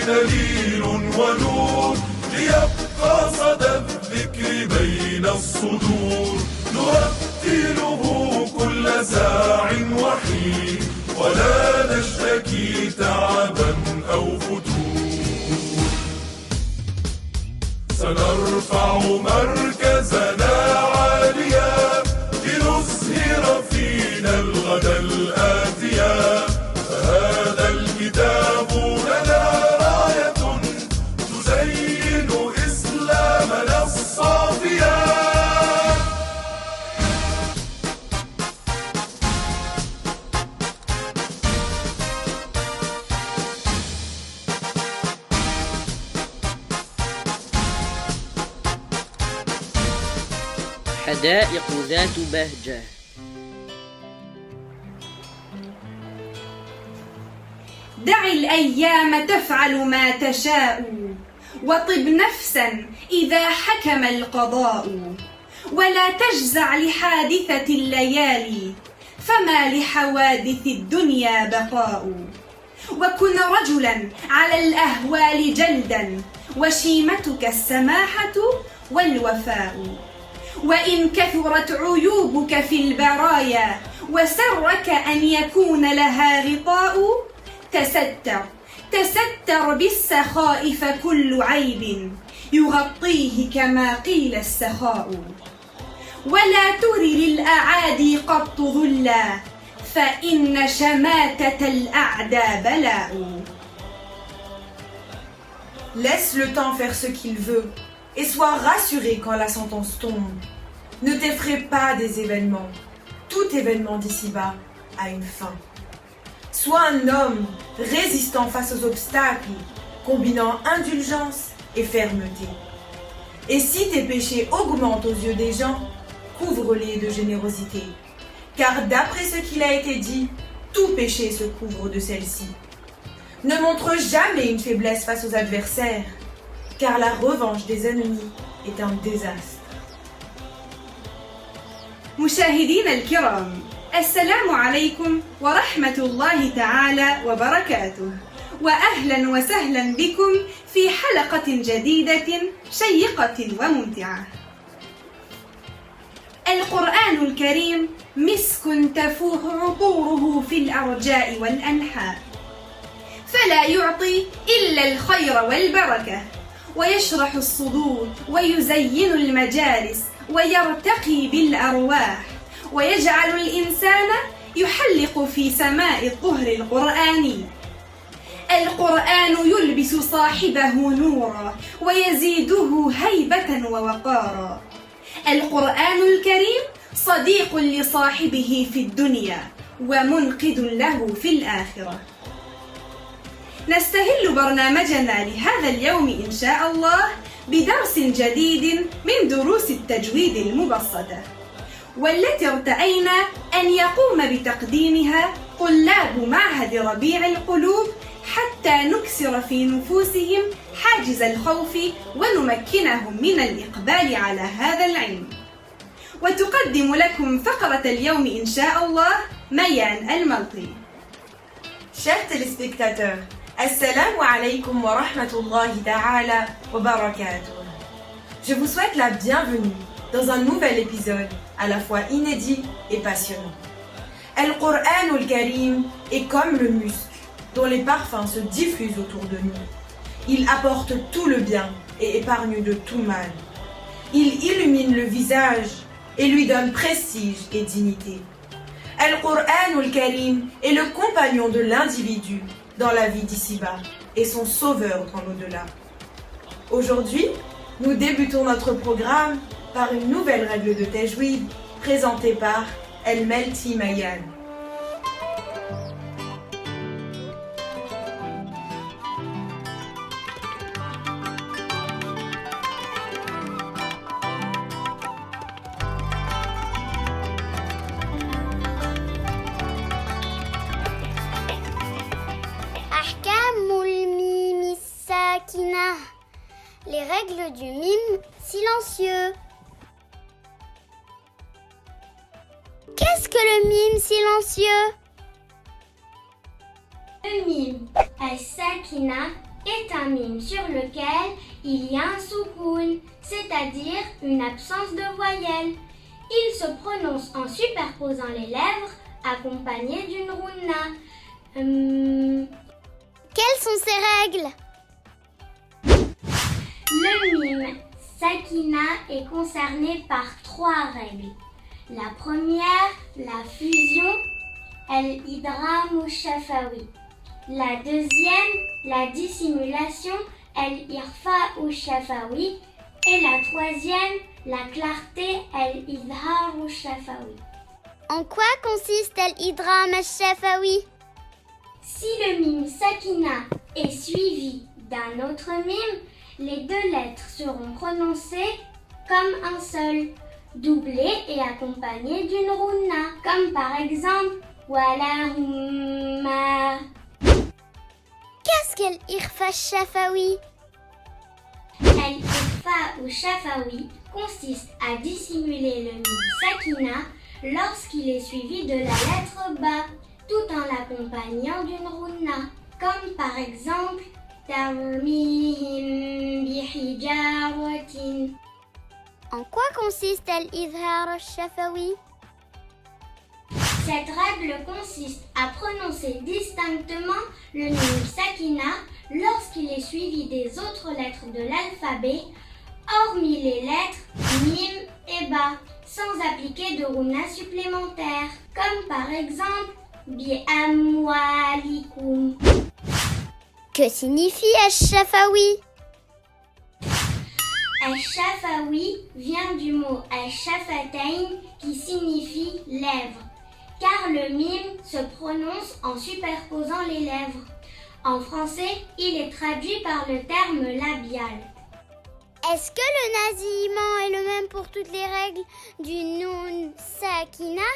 دليل ونور ليبقى صدى الذكر بين الصدور نرتله كل ساع وحين ولا نشتكي تعبا أو فتور سنرفع مركزنا عاليا لنزهر فينا الغدا الآتيا فهذا الكتاب لنا راية تزين إسلامنا الصافيا حدائق ذات بهجة. دع الأيام تفعل ما تشاء وطب نفسا إذا حكم القضاء ولا تجزع لحادثة الليالي فما لحوادث الدنيا بقاء وكن رجلا على الأهوال جلدا وشيمتك السماحة والوفاء وإن كثرت عيوبك في البرايا وسرك أن يكون لها غطاء تستر بالسخاء فكل عيب يغطيه كما قيل السخاء ولا تري للأعادي قط ذلا فإن شماتة الأعدى بلاء. Laisse le temps faire ce qu'il veut et sois rassuré quand la sentence tombe. Ne t'effraie pas des événements. Tout événement d'ici-bas a une fin. Sois un homme résistant face aux obstacles, combinant indulgence et fermeté. Et si tes péchés augmentent aux yeux des gens, couvre-les de générosité. Car d'après ce qu'il a été dit, tout péché se couvre de celle-ci. Ne montre jamais une faiblesse face aux adversaires, car la revanche des ennemis est un désastre. مشاهدينا الكرام، السلام عليكم ورحمة الله تعالى وبركاته، وأهلا وسهلا بكم في حلقة جديدة شيقة وممتعة. القرآن الكريم مسك تفوح عطوره في الأرجاء والأنحاء، فلا يعطي إلا الخير والبركة، ويشرح الصدور ويزين المجالس ويرتقي بالأرواح، ويجعل الإنسان يحلق في سماء الطهر القرآني. القرآن يلبس صاحبه نورا ويزيده هيبة ووقارا. القرآن الكريم صديق لصاحبه في الدنيا ومنقذ له في الآخرة. نستهل برنامجنا لهذا اليوم إن شاء الله بدرس جديد من دروس التجويد المبسطة، والتي ارتأينا أن يقوم بتقديمها طلاب معهد ربيع القلوب حتى نكسر في نفوسهم حاجز الخوف ونمكنهم من الإقبال على هذا العلم. وتقدم لكم فقرة اليوم إن شاء الله ميان الملطي. Chers téléspectateurs, Assalamu alaikum wa rahmatullahi ta'ala wa barakatuh. Je vous souhaite la bienvenue dans un nouvel épisode à la fois inédit et passionnant. Al-Qur'an al-Karim est comme le musc dont les parfums se diffusent autour de nous. Il apporte tout le bien et épargne de tout mal. Il illumine le visage et lui donne prestige et dignité. Al-Qur'an al-Karim est le compagnon de l'individu dans la vie d'ici-bas et son sauveur dans l'au-delà. Aujourd'hui, nous débutons notre programme par une nouvelle règle de tajwid présentée par El Melti Mayan. Les règles du mime silencieux. Qu'est-ce que le mime silencieux? Le mime al-sakina est un mime sur lequel il y a un soukoun, c'est-à-dire une absence de voyelle. Il se prononce en superposant les lèvres accompagné d'une rouna. Quelles sont ces règles? Le mime sakina est concerné par 3 règles. La première, la fusion, al-idgham ou shafawi. La deuxième, la dissimulation, al-irfa ou shafawi. Et la troisième, la clarté, al-idhar ou shafawi. En quoi consiste al-idgham al-shafawi? Si le mime sakina est suivi d'un autre mime, les 2 lettres seront prononcées comme un seul, doublées et accompagnées d'une rouna, comme par exemple walahumma. Qu'est-ce qu'al-irfa al-shafawi? Al-irfa ou shafawi consiste à dissimuler le mime sakina lorsqu'il est suivi de la lettre ba, tout en l'accompagnant d'une rouna, comme par exemple tarmihim bihijaratin. En quoi consiste al-idhar al-shafawi? Cette règle consiste à prononcer distinctement le mime sakina lorsqu'il est suivi des autres lettres de l'alphabet, hormis les lettres mim et ba, sans appliquer de rouna supplémentaire, comme par exemple bi amwalikum. Que signifie al-shafawi? Al-shafawi vient du mot al-shafatayn qui signifie lèvres, car le mime se prononce en superposant les lèvres. En français, il est traduit par le terme labial. Est-ce que le nasillement est le même pour toutes les règles du nun sakina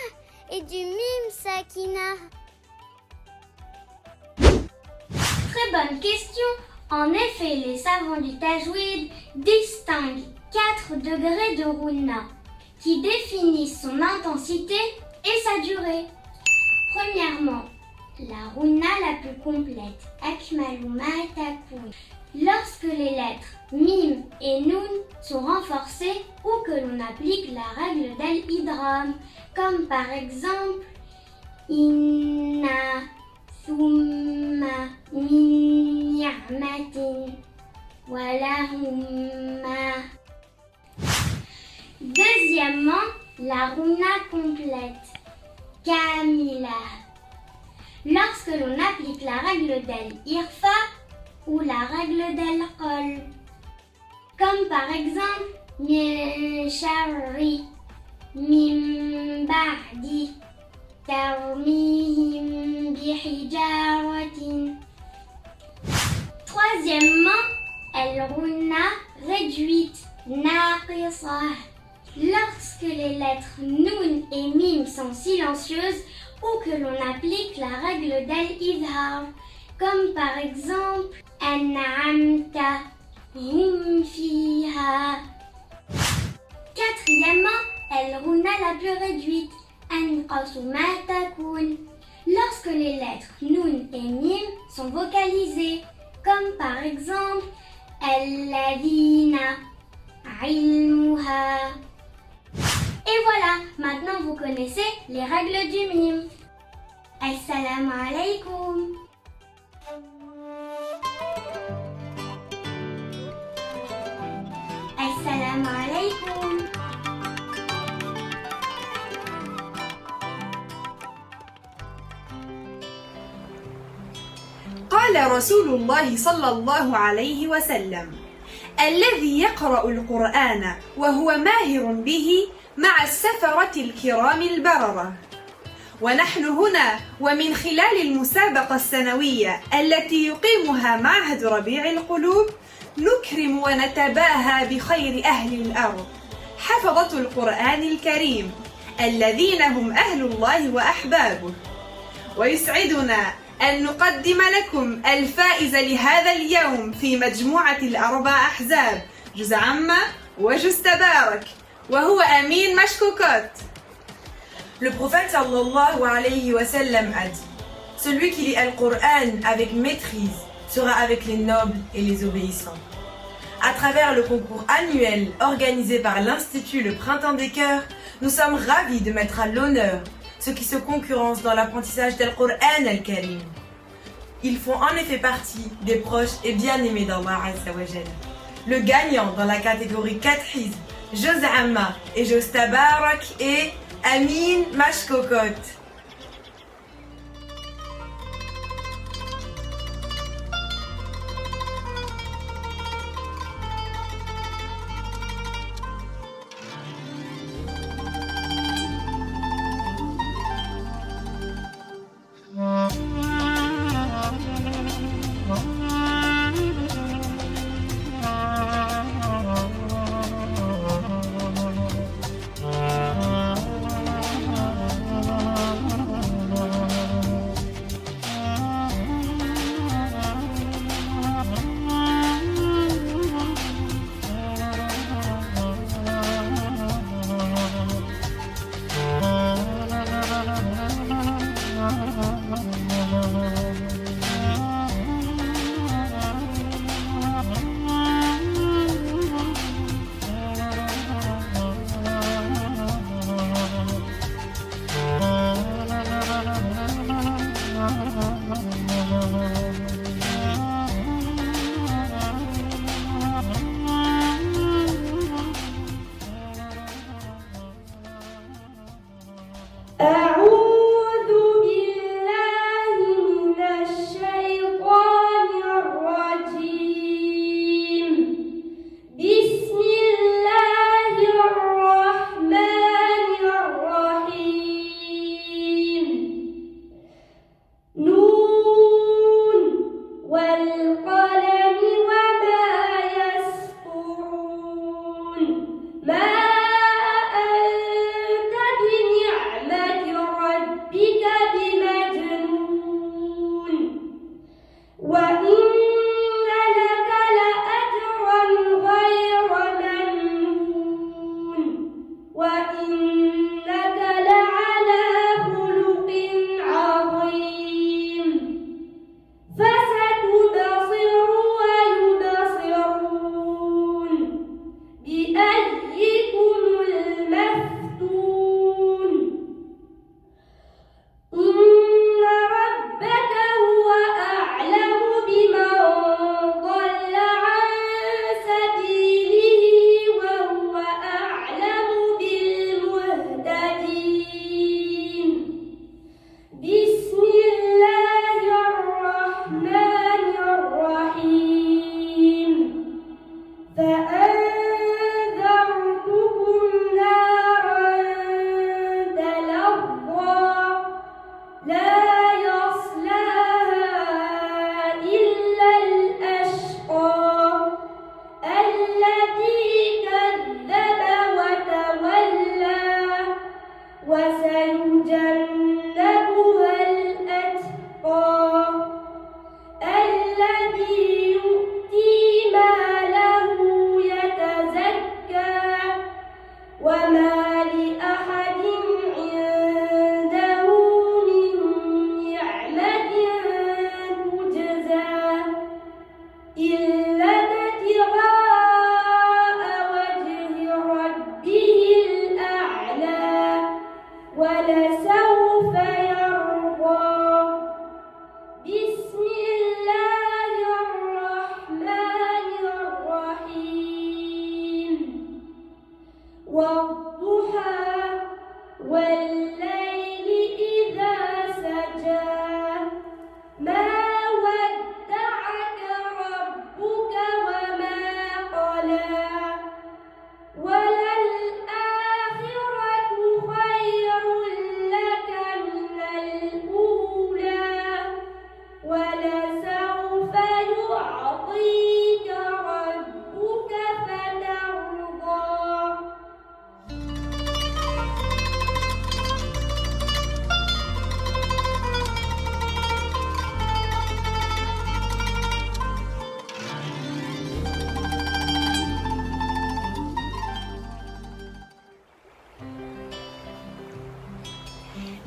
et du mim sakina? Très bonne question. En effet, les savants du tajwid distinguent 4 degrés de rouna qui définissent son intensité et sa durée. Premièrement, la rouna la plus complète, akmalu ma takun, lorsque les lettres mim et nun sont renforcées ou que l'on applique la règle d'al-idgham, comme par exemple inna thumma min ni'matin walahumma. Deuxièmement, la rouna complète, kamila, lorsque l'on applique la règle d'al-irfa ou la règle d'al-qol, comme par exemple min sharri min ba'di tarmihim bihijaratin. Troisièmement, al-rouna réduite, naqisah, lorsque les lettres nun et mim sont silencieuses ou que l'on applique la règle d'al-idhar, comme par exemple an'amta hum fiha. Quatrièmement, al-rouna la plus réduite, anqasu ma takun, lorsque les lettres nun et mim sont vocalisées, comme par exemple alladhina ilmuha. Et voilà, maintenant vous connaissez les règles du mime. Assalamu alaikum. Assalamu alaikum. قال رسول الله صلى الله عليه وسلم: الذي يقرأ القرآن وهو ماهر به مع السفرة الكرام البررة. ونحن هنا ومن خلال المسابقة السنوية التي يقيمها معهد ربيع القلوب نكرم ونتباهى بخير أهل الأرض، حفظة القرآن الكريم الذين هم أهل الله وأحبابه. ويسعدنا أن نقدم لكم الفائز لهذا اليوم في مجموعة الأربع أحزاب، جزء عامة وجزء تبارك، وهو أمين مشكوكات. Le prophète sallallahu alayhi wa sallam a dit: celui qui lit le Coran avec maîtrise sera avec les nobles et les obéissants. À travers le concours annuel organisé par l'Institut Le Printemps des Cœurs, nous sommes ravis de mettre à l'honneur ceux qui se concurrencent dans l'apprentissage del Qur'an al-Karim. Ils font en effet partie des proches et bien-aimés d'Allah Azza wa Jal. Le gagnant dans la catégorie 4 hizb, Juz Amma et Juz Tabarak est Amin Mashkokot.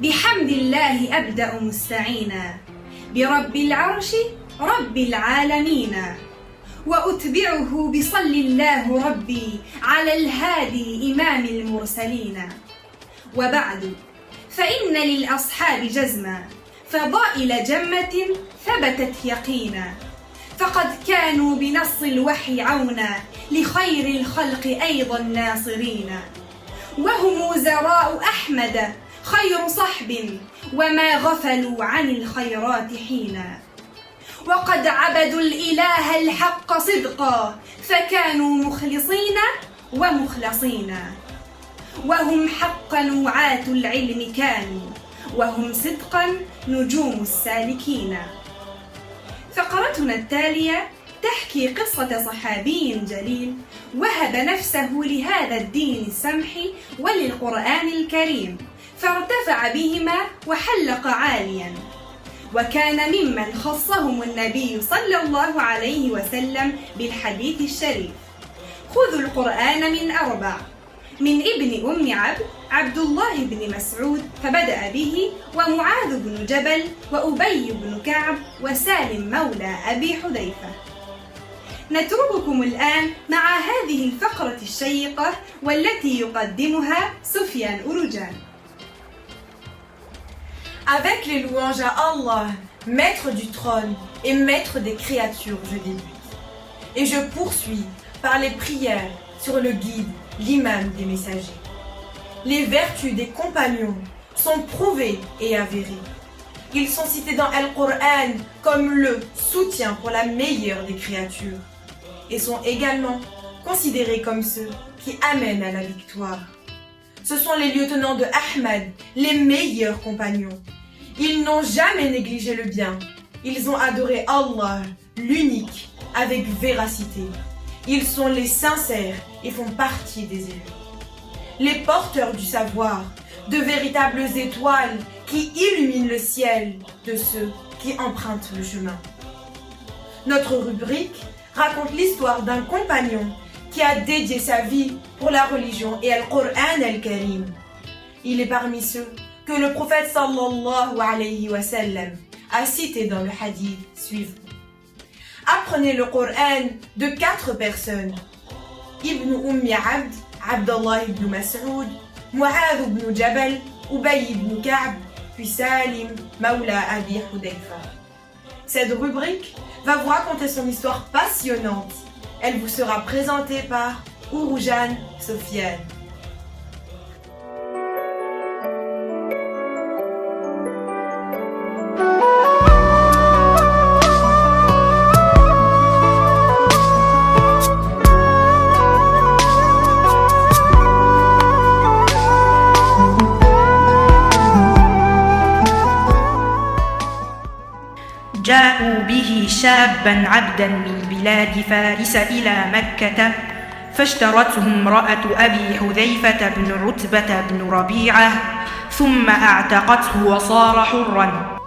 بحمد الله أبدأ مستعينا برب العرش رب العالمين، وأتبعه بصل الله ربي على الهادي إمام المرسلين. وبعد، فإن للأصحاب جزما، فضائل جمة ثبتت يقينا، فقد كانوا بنص الوحي عونا لخير الخلق أيضا ناصرين، وهم وزراء أحمد خير صحب، وما غفلوا عن الخيرات حينا، وقد عبدوا الإله الحق صدقا، فكانوا مخلصين ومخلصين، وهم حقا وعاة العلم كانوا، وهم صدقا نجوم السالكين. فقرتنا التالية تحكي قصة صحابي جليل وهب نفسه لهذا الدين السمح وللقرآن الكريم، فارتفع بهما وحلق عاليا، وكان ممن خصهم النبي صلى الله عليه وسلم بالحديث الشريف: خذوا القرآن من 4، من ابن أم عبد، عبد الله بن مسعود فبدأ به، ومعاذ بن جبل، وأبي بن كعب، وسالم مولى أبي حذيفة. نترككم الآن مع هذه الفقرة الشيقة والتي يقدمها سفيان أوروجان. Avec les louanges à Allah, maître du trône et maître des créatures, je débute. Et je poursuis par les prières sur le guide, l'imam des messagers. Les vertus des compagnons sont prouvées et avérées. Ils sont cités dans Al-Qur'an comme le soutien pour la meilleure des créatures et sont également considérés comme ceux qui amènent à la victoire. Ce sont les lieutenants de Ahmad, les meilleurs compagnons. Ils n'ont jamais négligé le bien. Ils ont adoré Allah, l'unique, avec véracité. Ils sont les sincères et font partie des élus. Les porteurs du savoir, de véritables étoiles qui illuminent le ciel de ceux qui empruntent le chemin. Notre rubrique raconte l'histoire d'un compagnon qui a dédié sa vie pour la religion et Al-Qur'an al-Karim. Il est parmi ceux que le prophète sallallahu alayhi wa sallam a cité dans le hadith suivant. Apprenez le Coran de 4 personnes: Ibn Ummi Abd, Abdallah ibn Mas'ud, Mu'adh ibn Jabal, Ubay ibn Ka'b, puis Salim, Mawla Abi Hudayfa. Cette rubrique va vous raconter son histoire passionnante. Elle vous sera présentée par Ouroujan Sofiane. جاءوا به شابا عبدا من بلاد فارس إلى مكة، فاشترته امرأة أبي حذيفة بن عتبة بن ربيعة، ثم أعتقته وصار حرا.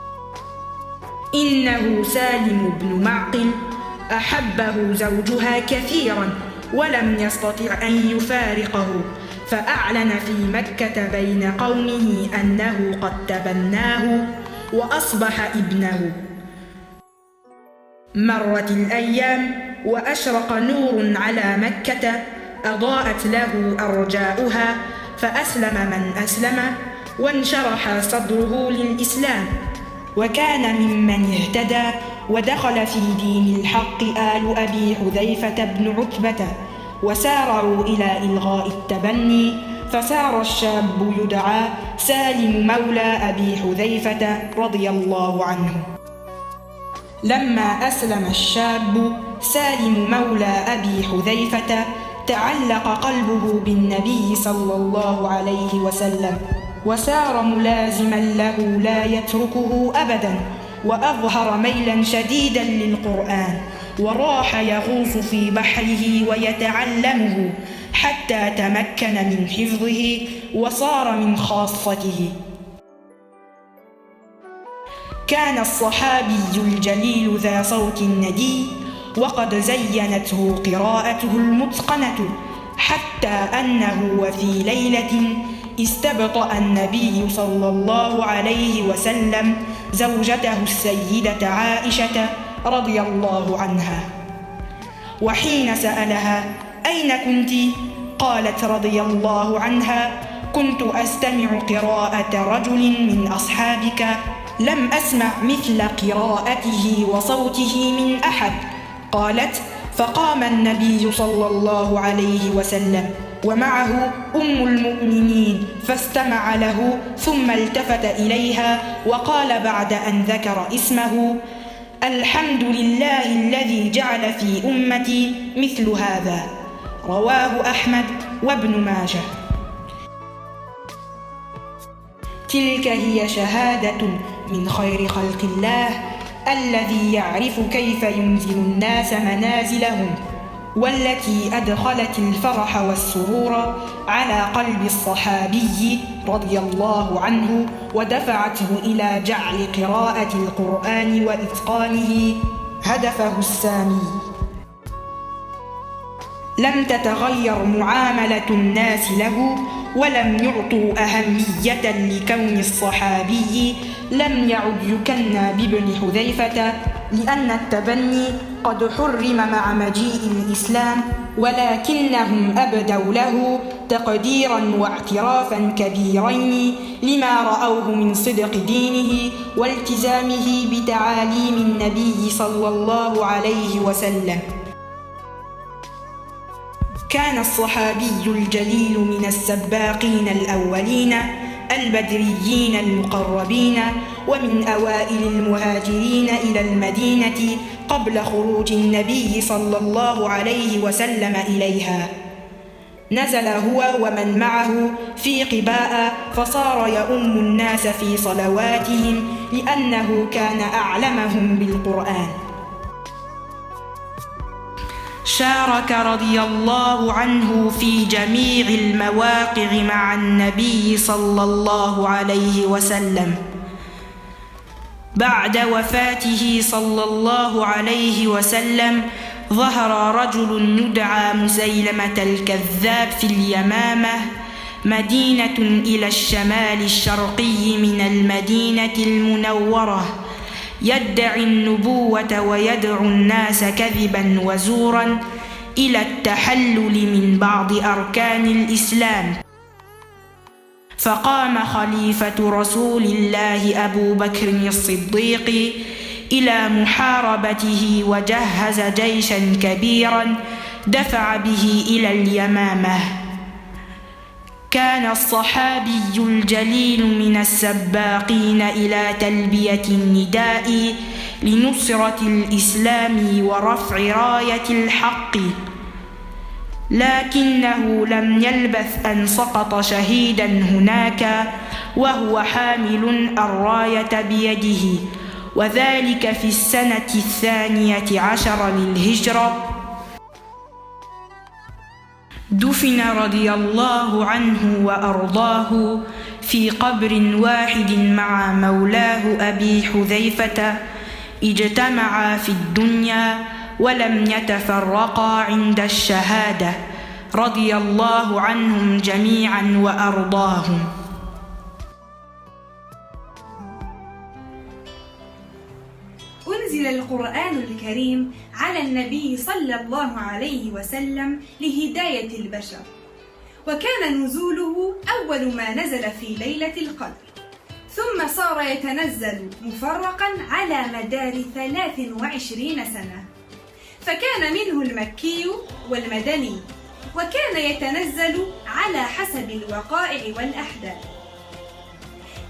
إنه سالم بن معقل، أحبه زوجها كثيرا ولم يستطع أن يفارقه، فأعلن في مكة بين قومه أنه قد تبناه وأصبح ابنه. مرت الأيام وأشرق نور على مكة أضاءت له أرجاؤها، فأسلم من أسلم وانشرح صدره للإسلام، وكان ممن اهتدى ودخل في دين الحق آل أبي حذيفة بن عتبة، وسارعوا إلى إلغاء التبني، فصار الشاب يدعى سالم مولى أبي حذيفة رضي الله عنه. لما أسلم الشاب سالم مولى أبي حذيفة تعلق قلبه بالنبي صلى الله عليه وسلم، وسار ملازما له لا يتركه أبدا، وأظهر ميلا شديدا للقرآن، وراح يغوص في بحره ويتعلمه حتى تمكن من حفظه وصار من خاصته. كان الصحابي الجليل ذا صوت ندي، وقد زينته قراءته المتقنة، حتى أنه وفي ليلة استبطأ النبي صلى الله عليه وسلم زوجته السيدة عائشة، رضي الله عنها. وحين سألها: أين كنت؟ قالت رضي الله عنها: كنت أستمع قراءة رجل من أصحابك لم أسمع مثل قراءته وصوته من أحد. قالت: فقام النبي صلى الله عليه وسلم ومعه أم المؤمنين فاستمع له، ثم التفت إليها وقال بعد أن ذكر اسمه: الحمد لله الذي جعل في أمتي مثل هذا. رواه أحمد وابن ماجه. تلك هي شهادة من خير خلق الله الذي يعرف كيف ينزل الناس منازلهم، والتي أدخلت الفرح والسرور على قلب الصحابي رضي الله عنه، ودفعته إلى جعل قراءة القرآن وإتقانه هدفه السامي. لم تتغير معاملة الناس له، ولم يعطوا أهمية لكون الصحابي لم يعد يكنى بابن حذيفة، لأن التبني قد حرم مع مجيء الإسلام، ولكنهم أبدوا له تقديرا واعترافا كبيرين لما رأوه من صدق دينه والتزامه بتعاليم النبي صلى الله عليه وسلم. كان الصحابي الجليل من السباقين الأولين البدريين المقربين، ومن أوائل المهاجرين إلى المدينة قبل خروج النبي صلى الله عليه وسلم إليها. نزل هو ومن معه في قباء، فصار يؤم الناس في صلواتهم لأنه كان أعلمهم بالقرآن. شارك رضي الله عنه في جميع المواقع مع النبي صلى الله عليه وسلم. بعد وفاته صلى الله عليه وسلم ظهر رجل يدعى مسيلمة الكذاب في اليمامة، مدينة إلى الشمال الشرقي من المدينة المنورة، يدعي النبوة ويدعو الناس كذبا وزورا إلى التحلل من بعض أركان الإسلام. فقام خليفة رسول الله أبو بكر الصديق إلى محاربته، وجهز جيشا كبيرا دفع به إلى اليمامة. كان الصحابي الجليل من السباقين إلى تلبية النداء لنصرة الإسلام ورفع راية الحق، لكنه لم يلبث أن سقط شهيدا هناك وهو حامل الراية بيده، وذلك في السنة 12 للهجرة. دفن رضي الله عنه وأرضاه في قبر واحد مع مولاه أبي حذيفة، اجتمعا في الدنيا ولم يتفرقا عند الشهادة، رضي الله عنهم جميعا وأرضاهم. أنزل القرآن الكريم على النبي صلى الله عليه وسلم لهداية البشر، وكان نزوله أول ما نزل في ليلة القدر، ثم صار يتنزل مفرقا على مدار 23 سنة، فكان منه المكي والمدني، وكان يتنزل على حسب الوقائع والأحداث.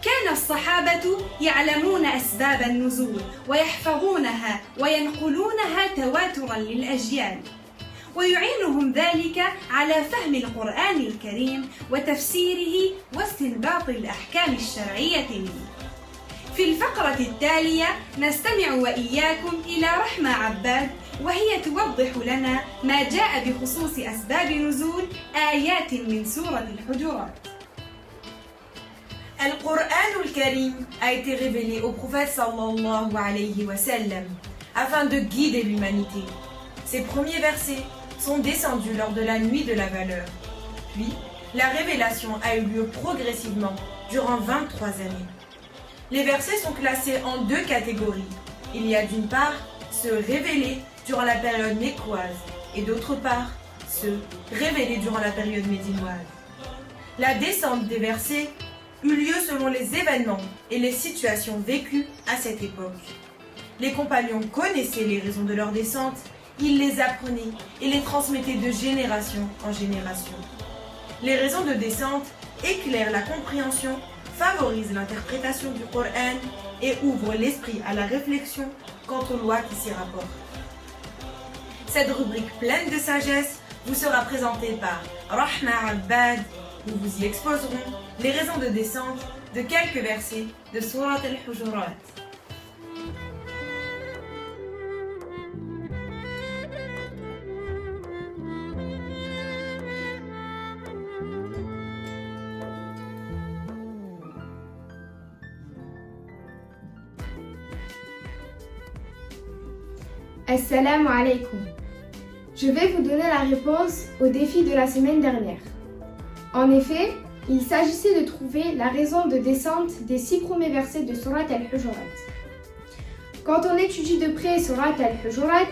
كان الصحابة يعلمون أسباب النزول ويحفظونها وينقلونها تواترا للأجيال، ويعينهم ذلك على فهم القرآن الكريم وتفسيره واستنباط الأحكام الشرعية منه. في الفقرة التالية نستمع وإياكم إلى رحمة عباد، وهي توضح لنا ما جاء بخصوص أسباب نزول آيات من سورة الحجرات. Le Karim a été révélé au prophète sallallahu alayhi wa sallam afin de guider l'humanité. Ses premiers versets sont descendus lors de la nuit de la valeur. Puis, la révélation a eu lieu progressivement durant 23 années. Les versets sont classés en deux catégories. Il y a d'une part ceux révélés durant la période mécoise et d'autre part, ceux révélés durant la période médinoise. La descente des versets eut lieu selon les événements et les situations vécues à cette époque. Les compagnons connaissaient les raisons de leur descente, ils les apprenaient et les transmettaient de génération en génération. Les raisons de descente éclairent la compréhension, favorisent l'interprétation du Coran et ouvrent l'esprit à la réflexion quant aux lois qui s'y rapportent. Cette rubrique pleine de sagesse vous sera présentée par Rahma Abbad. Nous vous y exposerons les raisons de descente de quelques versets de Surat al-Hujurat. Assalamu alaikum. Je vais vous donner la réponse au défi de la semaine dernière. En effet, il s'agissait de trouver la raison de descente des 6 premiers versets de Surat al-Hujurat. Quand on étudie de près Surat al-Hujurat,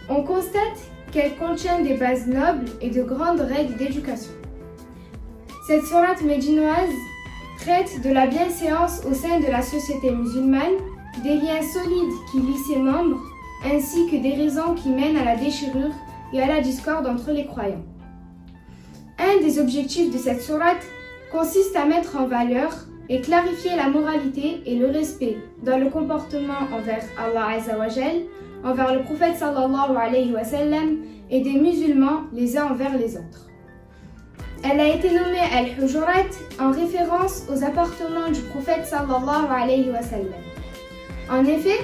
on constate qu'elle contient des bases nobles et de grandes règles d'éducation. Cette sourate médinoise traite de la bienséance au sein de la société musulmane, des liens solides qui lient ses membres, ainsi que des raisons qui mènent à la déchirure et à la discorde entre les croyants. Un des objectifs de cette sourate consiste à mettre en valeur et clarifier la moralité et le respect dans le comportement envers Allah Azza wa Jal, envers le prophète sallallahu alayhi wa sallam et des musulmans les uns envers les autres. Elle a été nommée Al-Hujurat en référence aux appartements du prophète sallallahu alayhi wa sallam. En effet,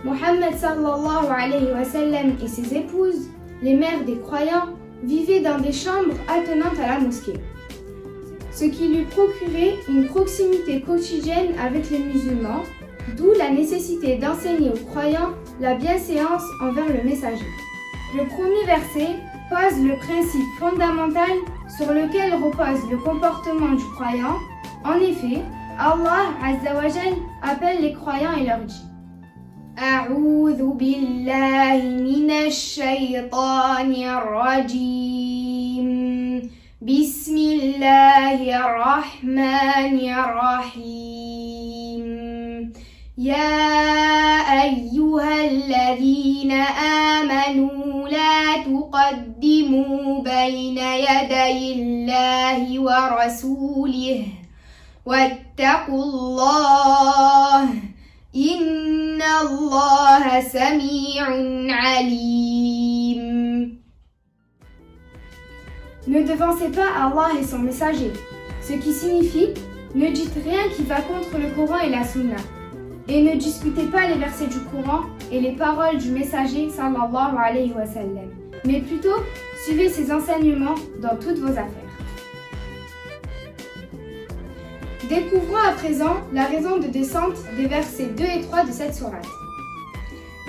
Muhammad sallallahu alayhi wa sallam et ses épouses, les mères des croyants, vivaient dans des chambres attenantes à la mosquée, ce qui lui procurait une proximité quotidienne avec les musulmans, d'où la nécessité d'enseigner aux croyants la bienséance envers le messager. Le premier verset pose le principe fondamental sur lequel repose le comportement du croyant. En effet, Allah Azza wa Jal appelle les croyants et leur dit: أعوذ بالله من الشيطان الرجيم بسم الله الرحمن الرحيم يا أيها الذين آمنوا لا تقدموا بين يدي الله ورسوله واتقوا الله إن الله سميع عليم. Ne devancez pas Allah et son messager, ce qui signifie ne dites rien qui va contre le Coran et la Sunna, et ne discutez pas les versets du Coran et les paroles du messager sallallahu alayhi wa sallam, mais plutôt suivez ses enseignements dans toutes vos affaires. Découvrons à présent la raison de descente des versets 2 et 3 de cette sourate.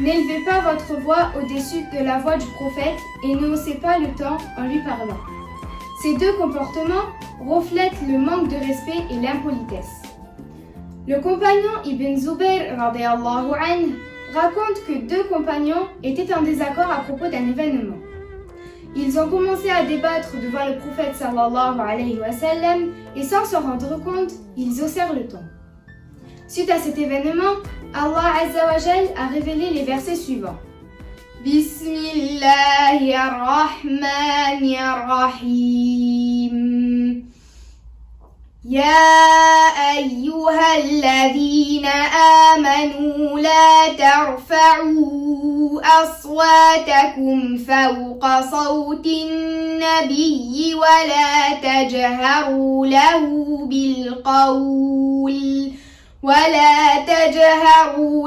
N'élevez pas votre voix au-dessus de la voix du prophète et ne haussez pas le ton en lui parlant. Ces deux comportements reflètent le manque de respect et l'impolitesse. Le compagnon Ibn Zubayr radiyallahu anhu raconte que 2 compagnons étaient en désaccord à propos d'un événement. Ils ont commencé à débattre devant le prophète sallallahu alayhi wa sallam et sans se rendre compte, ils haussèrent le ton. Suite à cet événement, Allah Azza wa Jal a révélé les versets suivants. Bismillahirrahmanirrahim. يا أيها الذين آمنوا لا ترفعوا أصواتكم فوق صوت النبي ولا تجهروا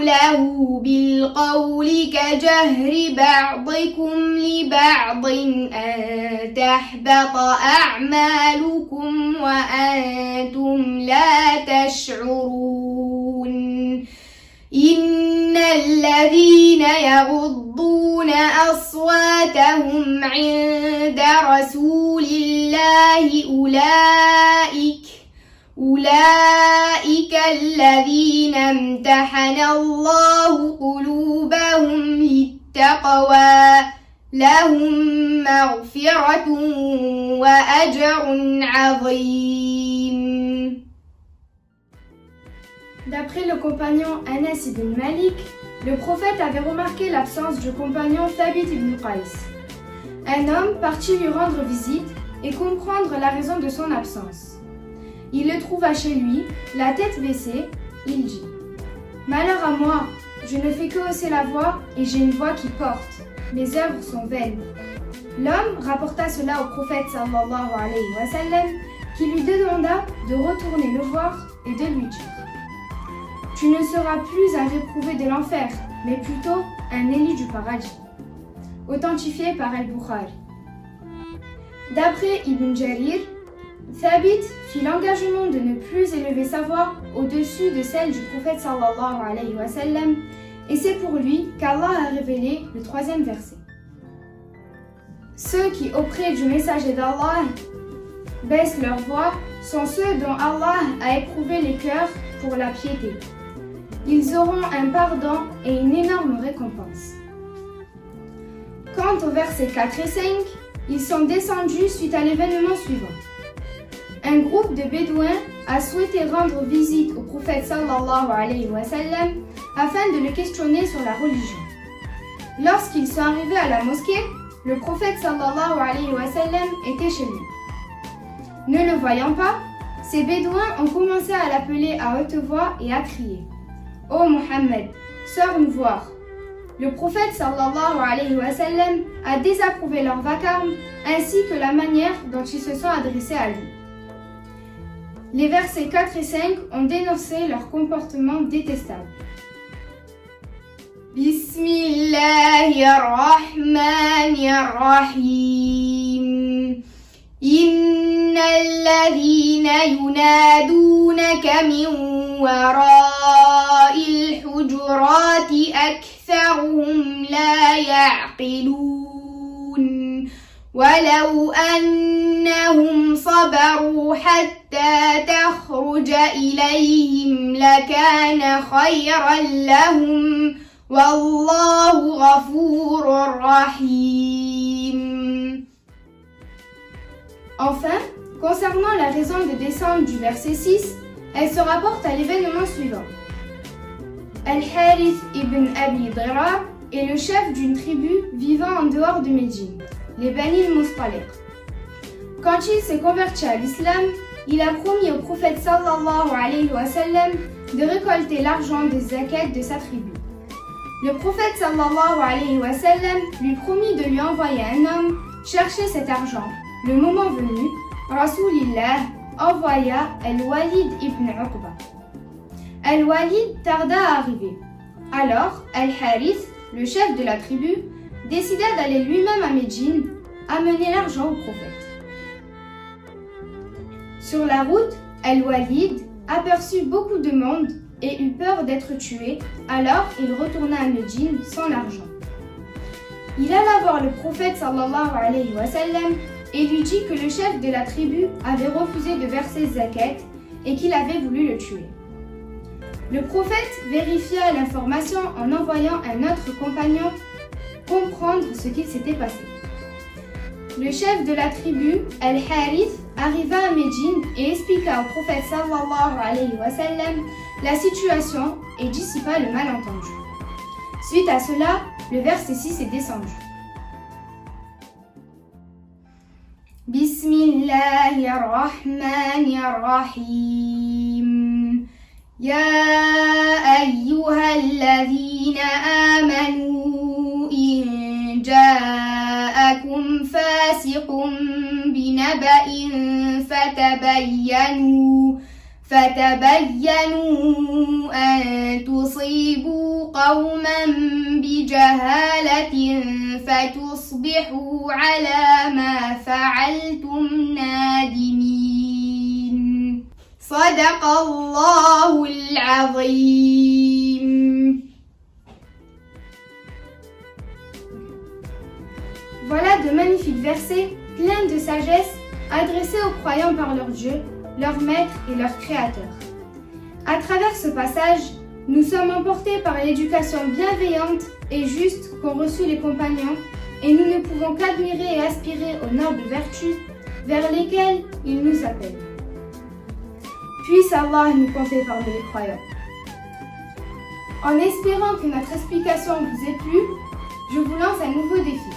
له بالقول كجهر بعضكم لبعض أن تحبط أعمالكم وأنتم لا تشعرون إن الذين يغضون أصواتهم عند رسول الله أولئك الذين امتحن الله قلوبهم للتقوى لهم مغفرة وأجر عظيم. D'après le compagnon Anas ibn Malik, le prophète avait remarqué l'absence du compagnon Thabit ibn Qais. Un homme partit lui rendre visite et comprendre la raison de son absence. Il le trouva chez lui, la tête baissée. Il dit « Malheur à moi, je ne fais que hausser la voix et j'ai une voix qui porte. Mes œuvres sont vaines. » L'homme rapporta cela au prophète sallallahu alayhi wa sallam, qui lui demanda de retourner le voir et de lui dire « Tu ne seras plus un réprouvé de l'enfer, mais plutôt un élu du paradis. » Authentifié par Al-Bukhari. D'après Ibn Jarir, Thabit fit l'engagement de ne plus élever sa voix au-dessus de celle du prophète sallallahu alayhi wa sallam, et c'est pour lui qu'Allah a révélé le 3e verset. Ceux qui, auprès du messager d'Allah, baissent leur voix sont ceux dont Allah a éprouvé les cœurs pour la piété. Ils auront un pardon et une énorme récompense. Quant aux versets 4 et 5, ils sont descendus suite à l'événement suivant. Un groupe de Bédouins a souhaité rendre visite au prophète sallallahu alayhi wa sallam afin de le questionner sur la religion. Lorsqu'ils sont arrivés à la mosquée, le prophète sallallahu alayhi wa sallam était chez lui. Ne le voyant pas, ces Bédouins ont commencé à l'appeler à haute voix et à crier « Ô Mohammed, sors nous voir !» Le prophète sallallahu alayhi wa sallam a désapprouvé leur vacarme ainsi que la manière dont ils se sont adressés à lui. Les versets 4 et 5 ont dénoncé leur comportement détestable. Bismillahirrahmanirrahim. Innal ladhina yunadunaka min wara'il hujurati aktharuhum la ya'qilun. ولو أنهم صبروا حتى تخرج إليهم لكان خيرا لهم والله غفور رحيم. Enfin, concernant la raison de descente du verset 6, elle se rapporte à l'événement suivant. Al-Harith ibn Abi Dirar est le chef d'une tribu vivant en dehors de Médine, les Bani al-Mustaliq. Quand il s'est converti à l'islam, il a promis au prophète sallallahu alayhi wa sallam de récolter l'argent des zakats de sa tribu. Le prophète sallallahu alayhi wa sallam lui promit de lui envoyer un homme chercher cet argent. Le moment venu, Rasulillah envoya Al-Walid ibn Uqba. Al-Walid tarda à arriver. Alors, Al-Harith, le chef de la tribu, décida d'aller lui-même à Médine amener l'argent au prophète. Sur la route, Al-Walid aperçut beaucoup de monde et eut peur d'être tué, alors il retourna à Médine sans l'argent. Il alla voir le prophète sallallahu alayhi wa sallam et lui dit que le chef de la tribu avait refusé de verser zakat et qu'il avait voulu le tuer. Le prophète vérifia l'information en envoyant un autre compagnon comprendre ce qu'il s'était passé. Le chef de la tribu, Al-Harith, arriva à Médine et expliqua au prophète sallallahu alayhi wa sallam la situation et dissipa le malentendu. Suite à cela, le verset 6 est descendu. Bismillahirrahmanirrahim. Ya ayyuhalladhina amanu in ja'akum fasiqun binaba'in فتبينوا أن تصيبوا قوما بجهالة فتصبحوا على ما فعلتم نادمين. صدق الله العظيم. Voilà de magnifiques versets pleins de sagesse adressés aux croyants par leur Dieu leur maître et leur créateur. À travers ce passage, nous sommes emportés par l'éducation bienveillante et juste qu'ont reçu les compagnons et nous ne pouvons qu'admirer et aspirer aux nobles vertus vers lesquelles ils nous appellent. Puisse Allah nous compter parmi les croyants. En espérant que notre explication vous ait plu, je vous lance un nouveau défi.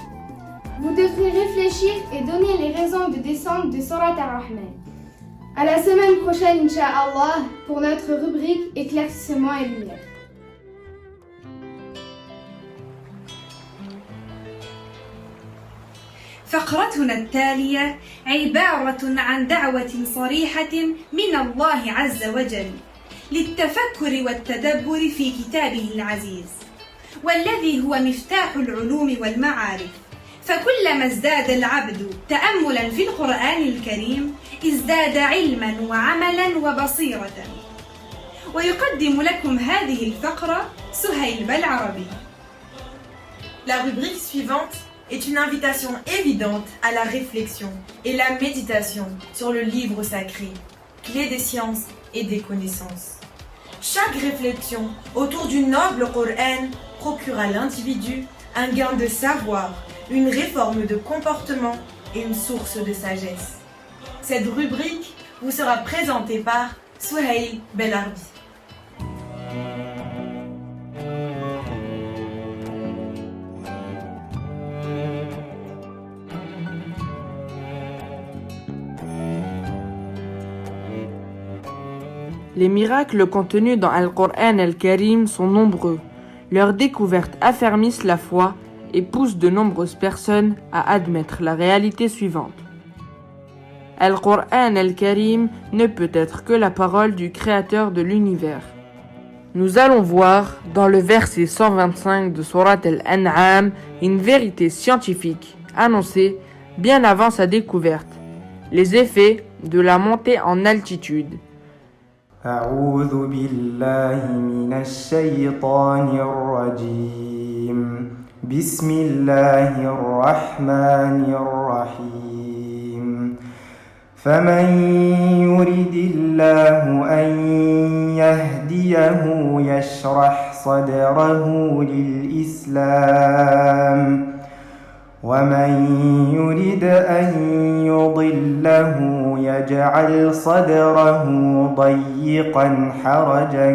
Vous devrez réfléchir et donner les raisons de descente de Surat Ar-Rahman. À la semaine prochaine, Inch'Allah, pour notre rubrique Éclaircissement et lumière. فقرتنا التالية عبارة عن دعوة صريحة من الله عز وجل للتفكر والتدبر في كتابه العزيز، والذي هو مفتاح العلوم والمعارف. فكلما ازداد العبد تأملا في القرآن الكريم ازداد علما وعملا وبصيرة. ويقدم لكم هذه الفقرة سهيل بالعربي. La rubrique suivante est une invitation évidente à la réflexion et la méditation sur le livre sacré, clé des sciences et des connaissances. Chaque réflexion autour du noble Coran procure à l'individu un gain de savoir, une réforme de comportement et une source de sagesse. Cette rubrique vous sera présentée par Souhail Belarbi. Les miracles contenus dans Al-Qur'an al-Karim sont nombreux. Leurs découvertes affermissent la foi et poussent de nombreuses personnes à admettre la réalité suivante. Al-Qur'an al-Karim ne peut être que la parole du Créateur de l'univers. Nous allons voir dans le verset 125 de Surat Al-An'am une vérité scientifique annoncée bien avant sa découverte, les effets de la montée en altitude. أعوذ بالله من الشيطان الرجيم بسم الله الرحمن الرحيم فمن يرد الله أن يهديه يشرح صدره للإسلام ومن يرد أن يضله يجعل صدره ضيقا حرجا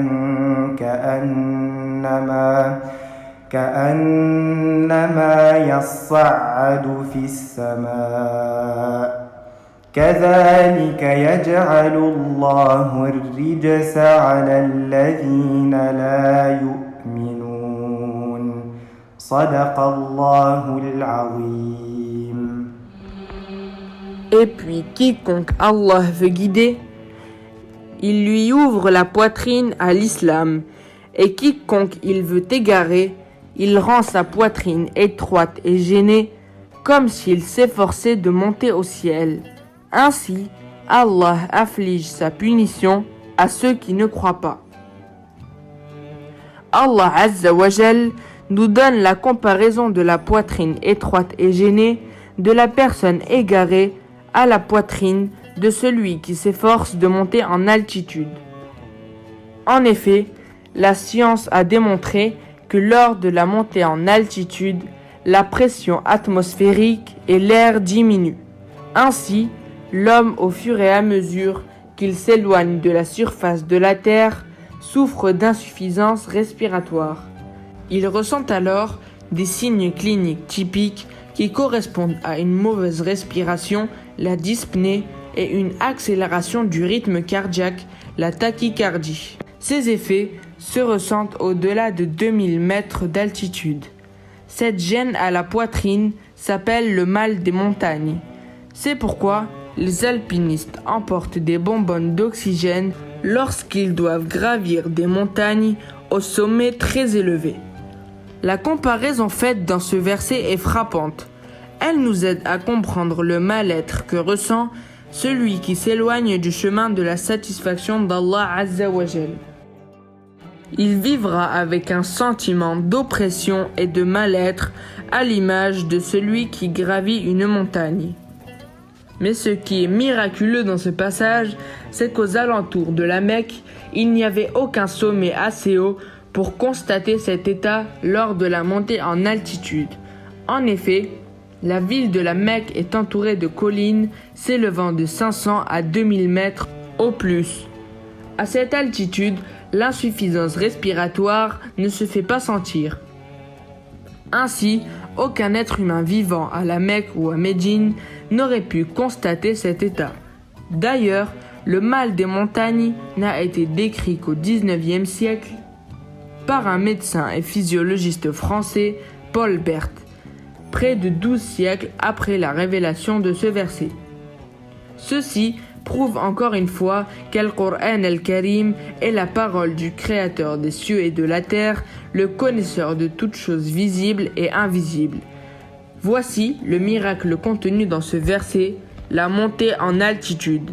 كأنما يصعد في السماء كذلك يجعل الله الرجس على الذين لا يؤمنون صدق الله العظيم. Et puis quiconque Allah veut guider, il lui ouvre la poitrine à l'islam, et quiconque il veut égarer, il rend sa poitrine étroite et gênée, comme s'il s'efforçait de monter au ciel. Ainsi, Allah afflige sa punition à ceux qui ne croient pas. Allah Azza wa Jal nous donne la comparaison de la poitrine étroite et gênée de la personne égarée à la poitrine de celui qui s'efforce de monter en altitude. En effet, la science a démontré que lors de la montée en altitude, la pression atmosphérique et l'air diminuent. Ainsi, l'homme, au fur et à mesure qu'il s'éloigne de la surface de la Terre, souffre d'insuffisance respiratoire. Il ressent alors des signes cliniques typiques qui correspondent à une mauvaise respiration, la dyspnée, et une accélération du rythme cardiaque, la tachycardie. Ces effets se ressentent au-delà de 2000 mètres d'altitude. Cette gêne à la poitrine s'appelle le mal des montagnes. C'est pourquoi les alpinistes emportent des bonbonnes d'oxygène lorsqu'ils doivent gravir des montagnes au sommet très élevé. La comparaison faite dans ce verset est frappante. Elle nous aide à comprendre le mal-être que ressent celui qui s'éloigne du chemin de la satisfaction d'Allah Azza wa Jal. Il vivra avec un sentiment d'oppression et de mal-être à l'image de celui qui gravit une montagne. Mais ce qui est miraculeux dans ce passage, c'est qu'aux alentours de la Mecque, il n'y avait aucun sommet assez haut pour constater cet état lors de la montée en altitude. En effet, la ville de la Mecque est entourée de collines s'élevant de 500 à 2000 mètres au plus. À cette altitude, l'insuffisance respiratoire ne se fait pas sentir. Ainsi, aucun être humain vivant à la Mecque ou à Médine n'aurait pu constater cet état. D'ailleurs, le mal des montagnes n'a été décrit qu'au XIXe siècle par un médecin et physiologiste français, Paul Bert, près de 12 siècles après la révélation de ce verset. Ceci prouve encore une fois qu'Al-Qur'an al-Karim est la parole du Créateur des cieux et de la terre, le connaisseur de toutes choses visibles et invisibles. Voici le miracle contenu dans ce verset, la montée en altitude.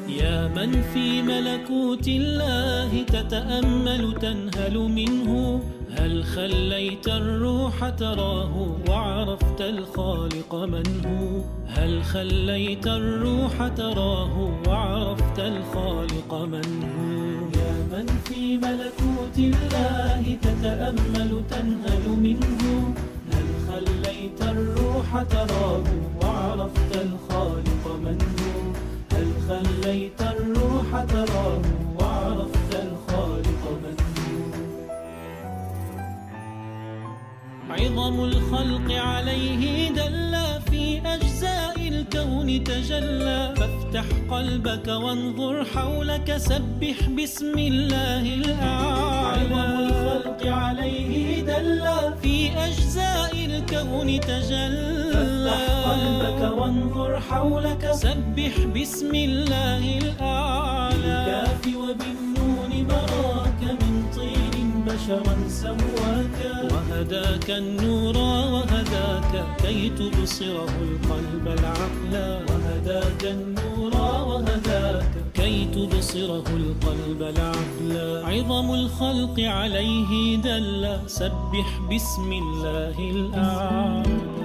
يا من في ملكوت الله تتأمل تنهل منه هل خليت الروح تراه وعرفت الخالق من هو هل خليت الروح تراه وعرفت الخالق من هو يا من في ملكوت الله تتأمل تنهل منه هل خليت الروح تراه وعرفت الخالق من هو هل خليت الروح تراه وعرفت الخالق من هو عظم الخلق عليه دل في أجزاء الكون تجلى فافتح قلبك وانظر حولك سبح باسم الله الأعلى عظم الخلق عليه دل في أجزاء الكون تجلى فافتح قلبك وانظر حولك سبح باسم الله الأعلى بالكاف وبالنون براك من طين بشرا سواك وهداك النور وهداك كي تبصره القلب العقل وهداك النور وهداك كي تبصره القلب العقل عظم الخلق عليه دل سبح باسم الله الأعلى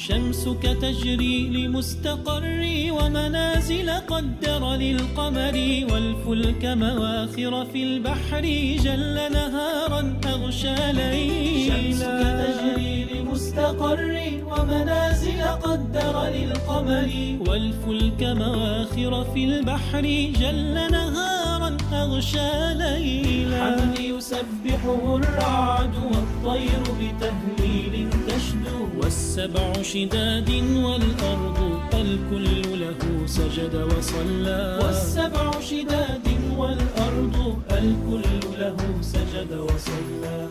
شمسك تجري لمستقر ومنازل قدر للقمر والفلك مواخر في البحر جل نهارا أغشى ليلا شمسك تجري لمستقر ومنازل قدر للقمر والفلك مواخر في البحر جل نهارا أغشى ليلا حمد يسبحه الرعد والطير بتهليل تشدو والسبع شداد والأرض الكل له سجد وصلى والسبع شداد والأرض الكل له سجد وصلى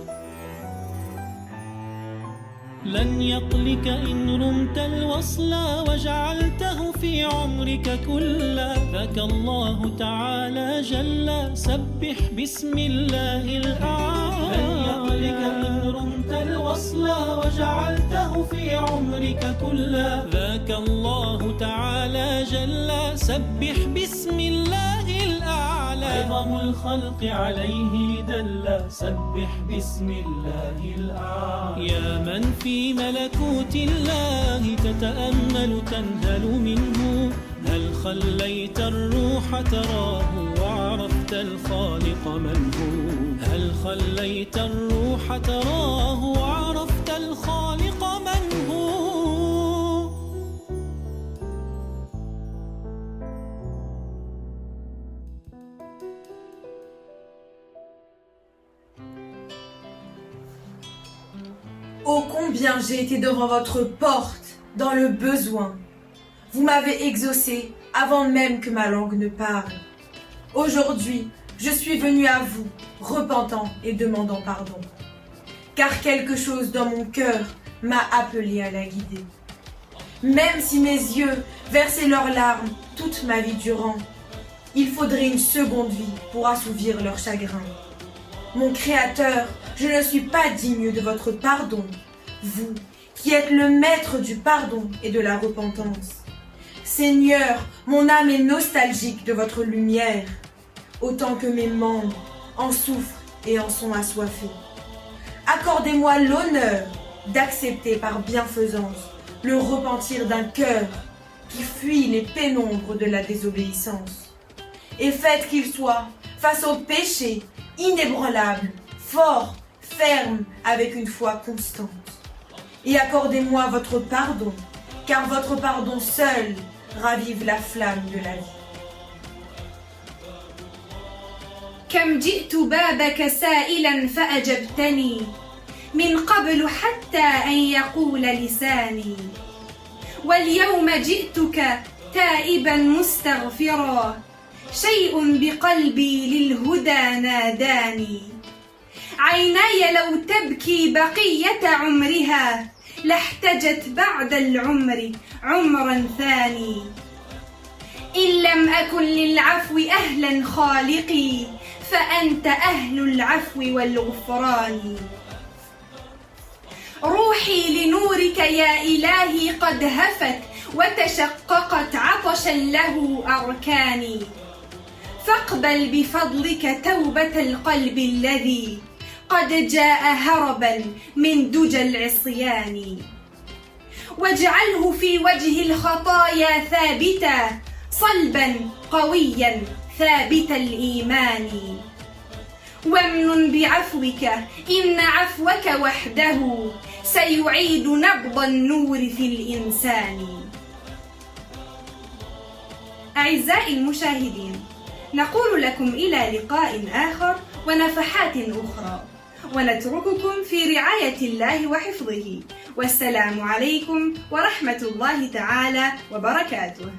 لن يقلك إن رمت الوصل وجعلته في عمرك كلا ذاك الله تعالى جل سبح باسم الله الأعلى لن يقلك إن رمت الوصل وجعلته في عمرك كلا ذاك الله تعالى جل سبح باسم الله الأعلى عظم الخلق عليه دل سبح باسم الله الأعلى يا من في ملكوت الله تتأمل تنهل منه هل خليت الروح تراه وعرفت الخالق من هو هل خليت الروح تراه وعرفت الخالق من هو Oh combien j'ai été devant votre porte, dans le besoin. Vous m'avez exaucé avant même que ma langue ne parle. Aujourd'hui, je suis venu à vous, repentant et demandant pardon. Car quelque chose dans mon cœur m'a appelé à la guider. Même si mes yeux versaient leurs larmes toute ma vie durant, il faudrait une seconde vie pour assouvir leur chagrin. Mon Créateur, je ne suis pas digne de votre pardon, vous qui êtes le maître du pardon et de la repentance. Seigneur, mon âme est nostalgique de votre lumière, autant que mes membres en souffrent et en sont assoiffés. Accordez-moi l'honneur d'accepter par bienfaisance le repentir d'un cœur qui fuit les pénombres de la désobéissance. Et faites qu'il soit, face au péché, inébranlable, fort, ferme, avec une foi constante. Et accordez-moi votre pardon, car votre pardon seul ravive la flamme de la vie. كم جئت بابك سائلا فأجبتني من قبل حتى أن يقول لساني واليوم جئتك تائبا مستغفرا شيء بقلبي للهدى ناداني عيناي لو تبكي بقية عمرها لاحتجت بعد العمر عمرا ثاني إن لم أكن للعفو أهلا خالقي فأنت أهل العفو والغفران روحي لنورك يا إلهي قد هفت وتشققت عطشا له أركاني فاقبل بفضلك توبة القلب الذي قد جاء هربا من دجى العصيان واجعله في وجه الخطايا ثابتا صلبا قويا ثابت الإيمان وامنن بعفوك إن عفوك وحده سيعيد نبض النور في الإنسان. أعزائي المشاهدين، نقول لكم إلى لقاء آخر ونفحات أخرى، ونترككم في رعاية الله وحفظه، والسلام عليكم ورحمة الله تعالى وبركاته.